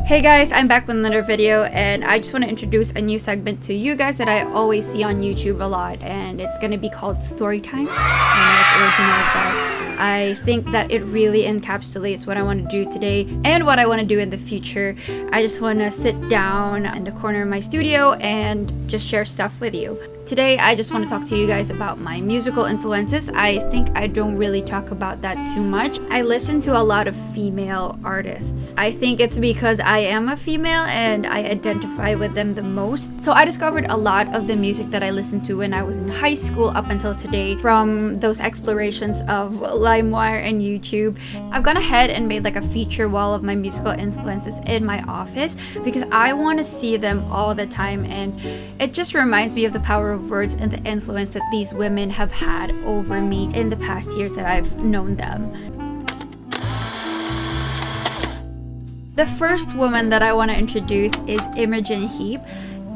Hey guys, I'm back with another video, and I just want to introduce a new segment to you guys that I always see on YouTube a lot, and it's gonna be called Storytime. I know it's original, but I think that it really encapsulates what I want to do today and what I want to do in the future. I just want to sit down in the corner of my studio and just share stuff with you. Today, I just want to talk to you guys about my musical influences. I think I don't really talk about that too much. I listen to a lot of female artists. I think it's because I am a female and I identify with them the most. So I discovered a lot of the music that I listened to when I was in high school up until today from those explorations of LimeWire and YouTube. I've gone ahead and made like a feature wall of my musical influences in my office because I want to see them all the time, and it just reminds me of the power of words and the influence that these women have had over me in the past years that I've known them. The first woman that I want to introduce is Imogen Heap.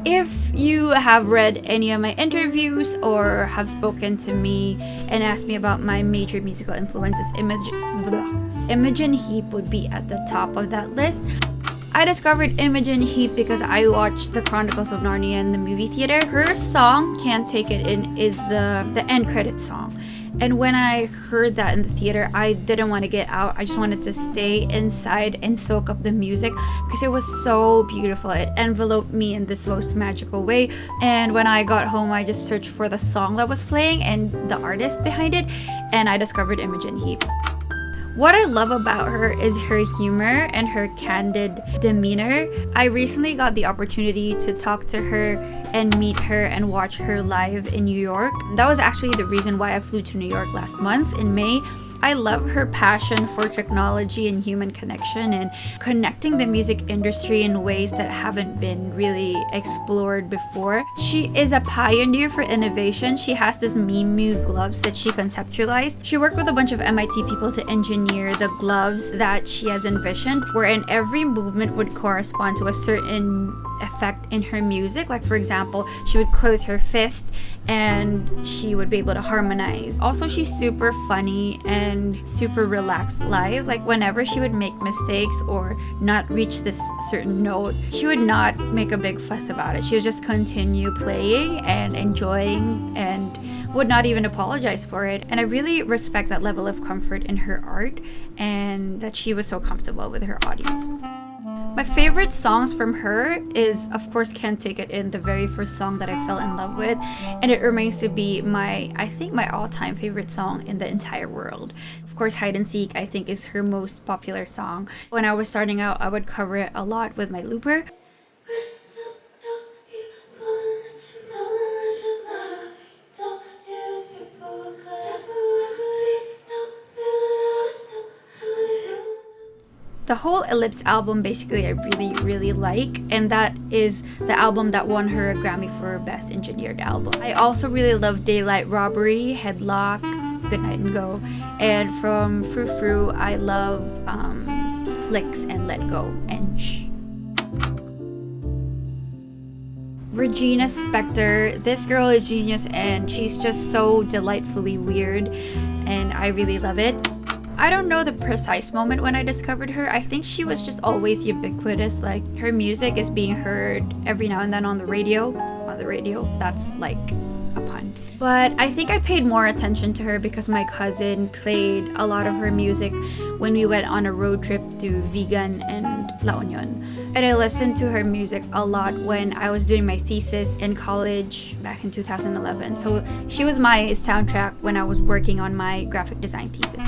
If you have read any of my interviews or have spoken to me and asked me about my major musical influences, Imogen Heap would be at the top of that list. I discovered Imogen Heap because I watched The Chronicles of Narnia in the movie theater. Her song, Can't Take It In, is the end credit song. And when I heard that in the theater, I didn't want to get out. I just wanted to stay inside and soak up the music because it was so beautiful. It enveloped me in this most magical way. And when I got home, I just searched for the song that was playing and the artist behind it, and I discovered Imogen Heap. What I love about her is her humor and her candid demeanor. I recently got the opportunity to talk to her and meet her and watch her live in New York. That was actually the reason why I flew to New York last month in May. I love her passion for technology and human connection and connecting the music industry in ways that haven't been really explored before. She is a pioneer for innovation. She has this Mimu gloves that she conceptualized. She worked with a bunch of MIT people to engineer the gloves that she has envisioned, wherein every movement would correspond to a certain effect in her music. Like for example, she would close her fist and she would be able to harmonize. Also, she's super funny and super relaxed live. Like whenever she would make mistakes or not reach this certain note, she would not make a big fuss about it. She would just continue playing and enjoying and would not even apologize for it. And I really respect that level of comfort in her art and that she was so comfortable with her audience. My favorite songs from her is, of course, Can't Take It In, the very first song that I fell in love with. And it remains to be my all-time favorite song in the entire world. Of course, Hide and Seek, I think, is her most popular song. When I was starting out, I would cover it a lot with my looper. The whole Ellipse album basically I really like, and that is the album that won her a Grammy for Best Engineered Album. I also really love Daylight Robbery, Headlock, Good Night and Go, and from Frou Frou I love Flicks and Let Go and Shh. Regina Spektor, this girl is genius and she's just so delightfully weird and I really love it. I don't know the precise moment when I discovered her. I think she was just always ubiquitous. Like her music is being heard every now and then on the radio. That's like a pun. But I think I paid more attention to her because my cousin played a lot of her music when we went on a road trip to Vigan and La Union. And I listened to her music a lot when I was doing my thesis in college back in 2011. So she was my soundtrack when I was working on my graphic design thesis.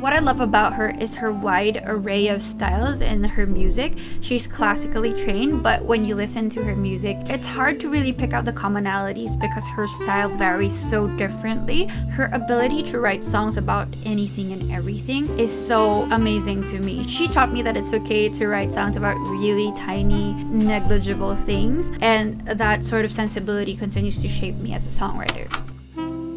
What I love about her is her wide array of styles in her music. She's classically trained, but when you listen to her music, it's hard to really pick out the commonalities because her style varies so differently. Her ability to write songs about anything and everything is so amazing to me. She taught me that it's okay to write songs about really tiny, negligible things, and that sort of sensibility continues to shape me as a songwriter.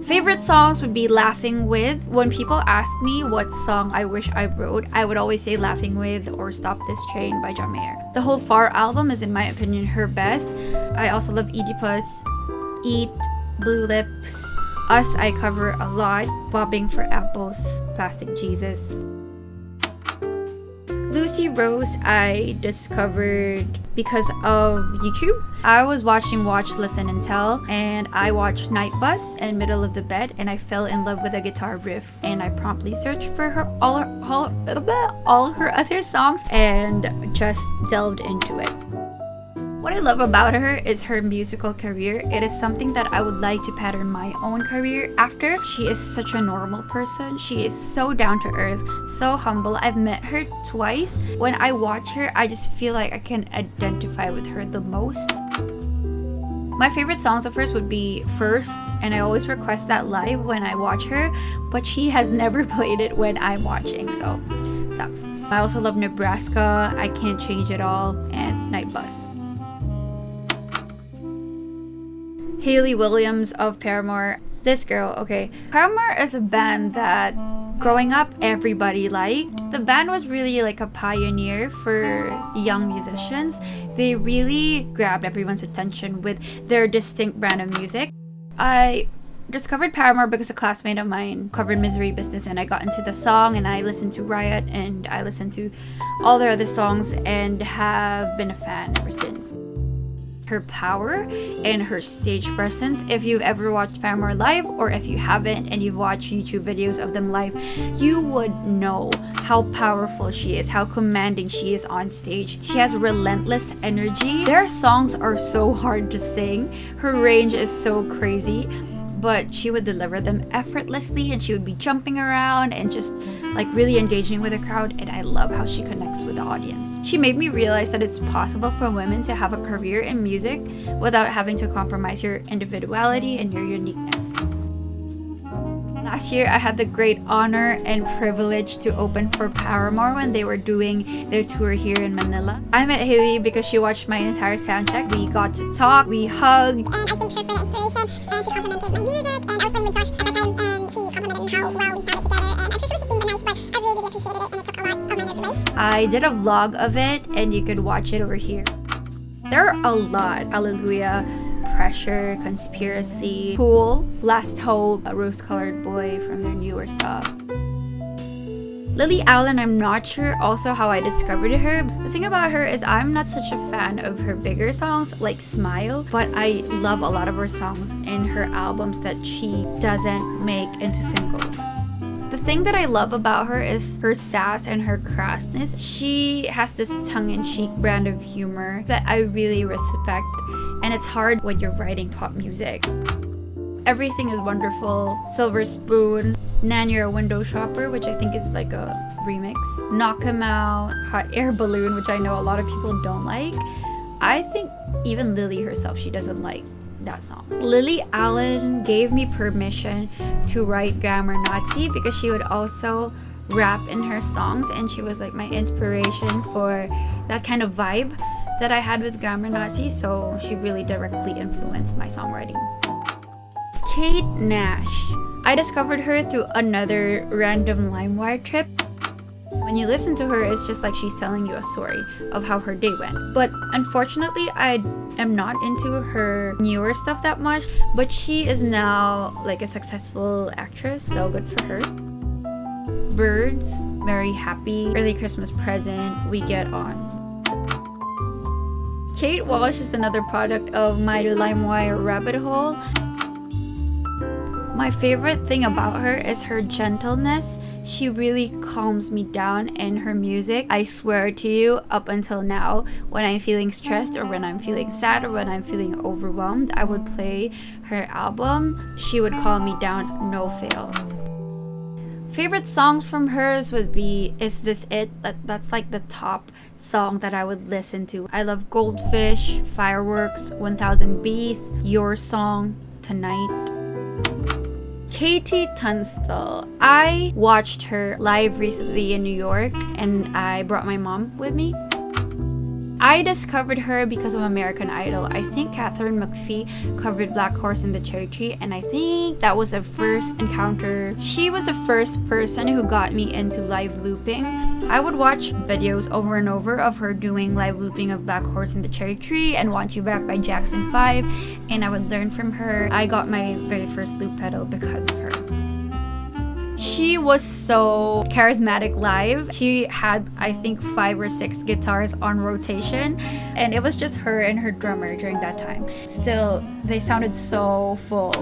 Favorite songs would be Laughing With. When people ask me what song I wish I wrote, I would always say Laughing With or Stop This Train by John Mayer. The whole Far album is, in my opinion, her best. I also love Oedipus, Eat, Blue Lips. Us I cover a lot. Bobbing for Apples, Plastic Jesus. Lucy Rose I discovered because of YouTube. I was watching Watch, Listen, and Tell, and I watched Night Bus in Middle of the Bed, and I fell in love with a guitar riff, and I promptly searched for her all her other songs and just delved into it. What I love about her is her musical career. It is something that I would like to pattern my own career after. She is such a normal person. She is so down to earth, so humble. I've met her twice. When I watch her, I just feel like I can identify with her the most. My favorite songs of hers would be First, and I always request that live when I watch her, but she has never played it when I'm watching, so sucks. I also love Nebraska, I Can't Change It All, and Night Bus. Hayley Williams of Paramore. This girl, okay. Paramore is a band that growing up everybody liked. The band was really like a pioneer for young musicians. They really grabbed everyone's attention with their distinct brand of music. I discovered Paramore because a classmate of mine covered Misery Business, and I got into the song and I listened to Riot and I listened to all their other songs and have been a fan ever since. Her power and her stage presence. If you've ever watched Paramore live, or if you haven't and you've watched YouTube videos of them live, you would know how powerful she is, how commanding she is on stage. She has relentless energy. Their songs are so hard to sing. Her range is so crazy, but she would deliver them effortlessly, and she would be jumping around and just like really engaging with the crowd, and I love how she connects with the audience. She made me realize that it's possible for women to have a career in music without having to compromise your individuality and your uniqueness. Last year, I had the great honor and privilege to open for Paramore when they were doing their tour here in Manila. I met Hayley because she watched my entire sound check. We got to talk, we hugged. And I thanked her for the inspiration, and she complimented my music, and I was playing with Josh at that time, and she complimented how well we sounded together, and I'm sure she was just being nice, but I really appreciated it, and it took a lot of my nerves away. I did a vlog of it, and you could watch it over here. There are a lot. Hallelujah, Pressure, Conspiracy, Cool, Last Hope, a Rose-Colored Boy from their newer stuff. Lily Allen, I'm not sure also how I discovered her. The thing about her is I'm not such a fan of her bigger songs like Smile, but I love a lot of her songs in her albums that she doesn't make into singles. The thing that I love about her is her sass and her crassness. She has this tongue-in-cheek brand of humor that I really respect, and it's hard when you're writing pop music. Everything is wonderful. Silver Spoon, Nan, You're a Window Shopper, which I think is like a remix. Knock 'Em Out, Hot Air Balloon, which I know a lot of people don't like. I think even Lily herself, she doesn't like that song. Lily Allen gave me permission to write Grammar Nazi because she would also rap in her songs, and she was like my inspiration for that kind of vibe that I had with Grammar Nazi, so she really directly influenced my songwriting. Kate Nash. I discovered her through another random LimeWire trip. When you listen to her, it's just like she's telling you a story of how her day went. But unfortunately, I am not into her newer stuff that much, but she is now like a successful actress, so good for her. Birds, Very Happy, Early Christmas Present, We Get On. Kate Walsh is another product of my LimeWire rabbit hole. My favorite thing about her is her gentleness. She really calms me down in her music. I swear to you, up until now, when I'm feeling stressed or when I'm feeling sad or when I'm feeling overwhelmed, I would play her album. She would calm me down, no fail. Favorite songs from hers would be Is This It? That's like the top song that I would listen to. I love Goldfish, Fireworks, 1000 Bees, Your Song, Tonight. Katie Tunstall. I watched her live recently in New York, and I brought my mom with me. I discovered her because of American Idol. I think Catherine McPhee covered Black Horse in the Cherry Tree, and I think that was the first encounter. She was the first person who got me into live looping. I would watch videos over and over of her doing live looping of Black Horse in the Cherry Tree and Want You Back by Jackson 5, and I would learn from her. I got my very first loop pedal because of her. She was so charismatic live. She had, I think, 5 or 6 guitars on rotation, and it was just her and her drummer during that time. Still, they sounded so full.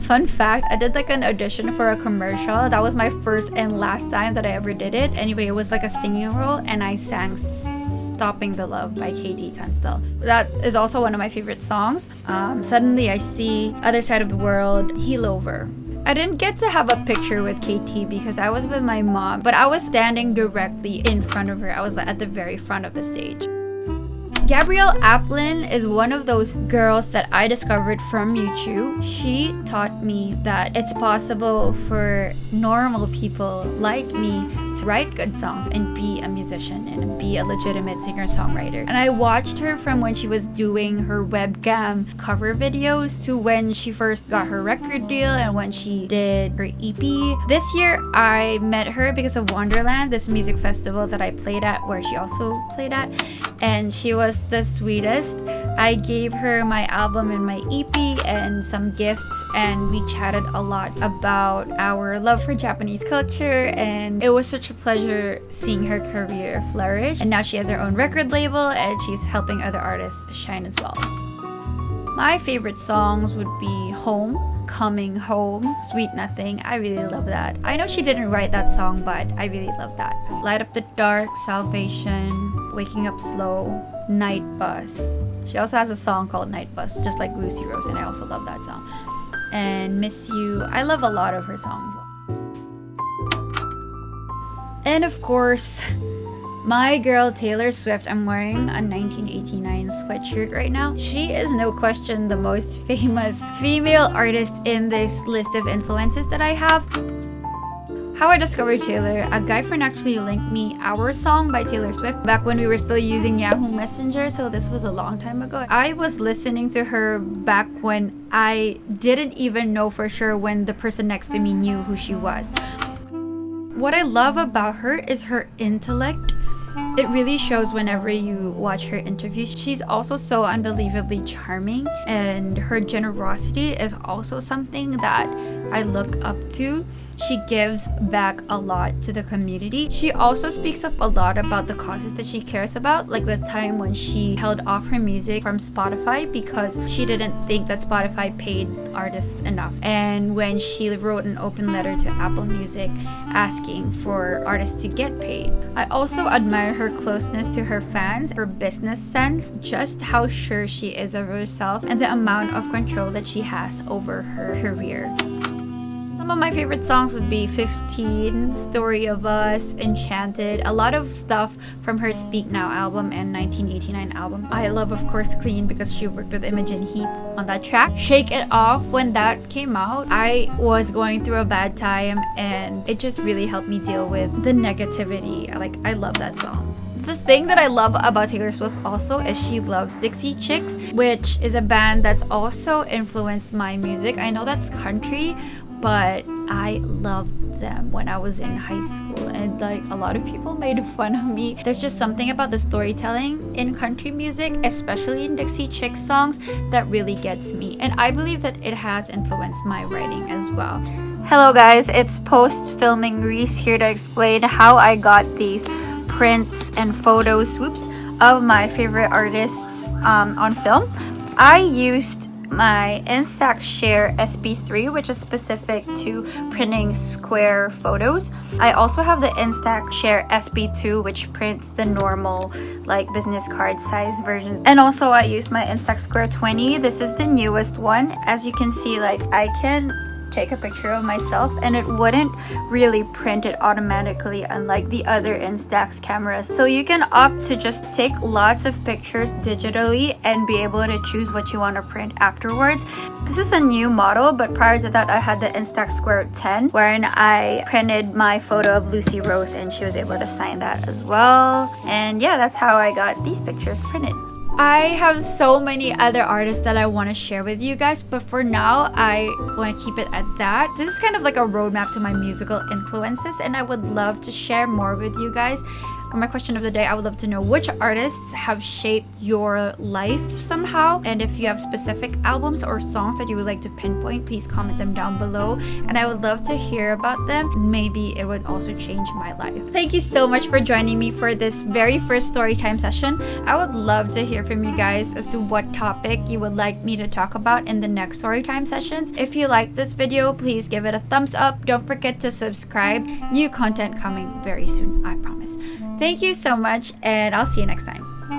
Fun fact, I did like an audition for a commercial. That was my first and last time that I ever did it. Anyway, it was like a singing role, and I sang Stopping the Love by KT Tunstall. That is also one of my favorite songs. Suddenly I See, Other Side of the World, Heel Over. I didn't get to have a picture with KT because I was with my mom, but I was standing directly in front of her. I was at the very front of the stage. Gabrielle Aplin is one of those girls that I discovered from YouTube. She taught me that it's possible for normal people like me to write good songs and be a musician and be a legitimate singer-songwriter. And I watched her from when she was doing her webcam cover videos to when she first got her record deal and when she did her EP. This year, I met her because of Wonderland, this music festival that I played at, where she also played at. And she was the sweetest. I gave her my album and my EP and some gifts, and we chatted a lot about our love for Japanese culture, and it was such a pleasure seeing her career flourish. And now she has her own record label and she's helping other artists shine as well. My favorite songs would be Home, Coming Home, Sweet Nothing. I really love that. I know she didn't write that song, but I really love that. Light Up the Dark, Salvation, Waking Up Slow, Night Bus. She also has a song called Night Bus, just like Lucy Rose, and I also love that song. And Miss You. I love a lot of her songs. And of course, my girl Taylor Swift. I'm wearing a 1989 sweatshirt right now. She is no question the most famous female artist in this list of influences that I have. How I discovered Taylor, a guy friend actually linked me Our Song by Taylor Swift back when we were still using Yahoo Messenger, so this was a long time ago. I was listening to her back when I didn't even know for sure when the person next to me knew who she was. What I love about her is her intellect. It really shows whenever you watch her interviews. She's also so unbelievably charming, and her generosity is also something that I look up to. She gives back a lot to the community. She also speaks up a lot about the causes that she cares about, like the time when she held off her music from Spotify because she didn't think that Spotify paid artists enough, and when she wrote an open letter to Apple Music asking for artists to get paid. I also admire her closeness to her fans, her business sense, just how sure she is of herself, and the amount of control that she has over her career. Some of my favorite songs would be 15, Story of Us, Enchanted, a lot of stuff from her Speak Now album and 1989 album. I love, of course, Clean because she worked with Imogen Heap on that track. Shake It Off, when that came out, I was going through a bad time and it just really helped me deal with the negativity. I love that song. The thing that I love about Taylor Swift also is she loves Dixie Chicks, which is a band that's also influenced my music. I know that's country, but I loved them when I was in high school, and a lot of people made fun of me. There's just something about the storytelling in country music, especially in Dixie Chicks songs, that really gets me, and I believe that it has influenced my writing as well. Hello guys, it's post-filming Reese here to explain how I got these prints and photos of my favorite artists on film. I used my Instax SP-3, which is specific to printing square photos. I also have the Instax SP-2, which prints the normal business card size versions. And also I use my Instax Sq20. This is the newest one. As you can see, I can take a picture of myself and it wouldn't really print it automatically, unlike the other Instax cameras. So you can opt to just take lots of pictures digitally and be able to choose what you want to print afterwards. This is a new model, but prior to that I had the Instax Sq10, wherein I printed my photo of Lucy Rose and she was able to sign that as well. And yeah, that's how I got these pictures printed. I have so many other artists that I want to share with you guys, but for now, I want to keep it at that. This is kind of like a roadmap to my musical influences, and I would love to share more with you guys. my question of the day, I would love to know which artists have shaped your life somehow. And if you have specific albums or songs that you would like to pinpoint, please comment them down below. And I would love to hear about them. Maybe it would also change my life. Thank you so much for joining me for this very first storytime session. I would love to hear from you guys as to what topic you would like me to talk about in the next storytime sessions. If you like this video, please give it a thumbs up. Don't forget to subscribe. New content coming very soon, I promise. Thank you so much, and I'll see you next time.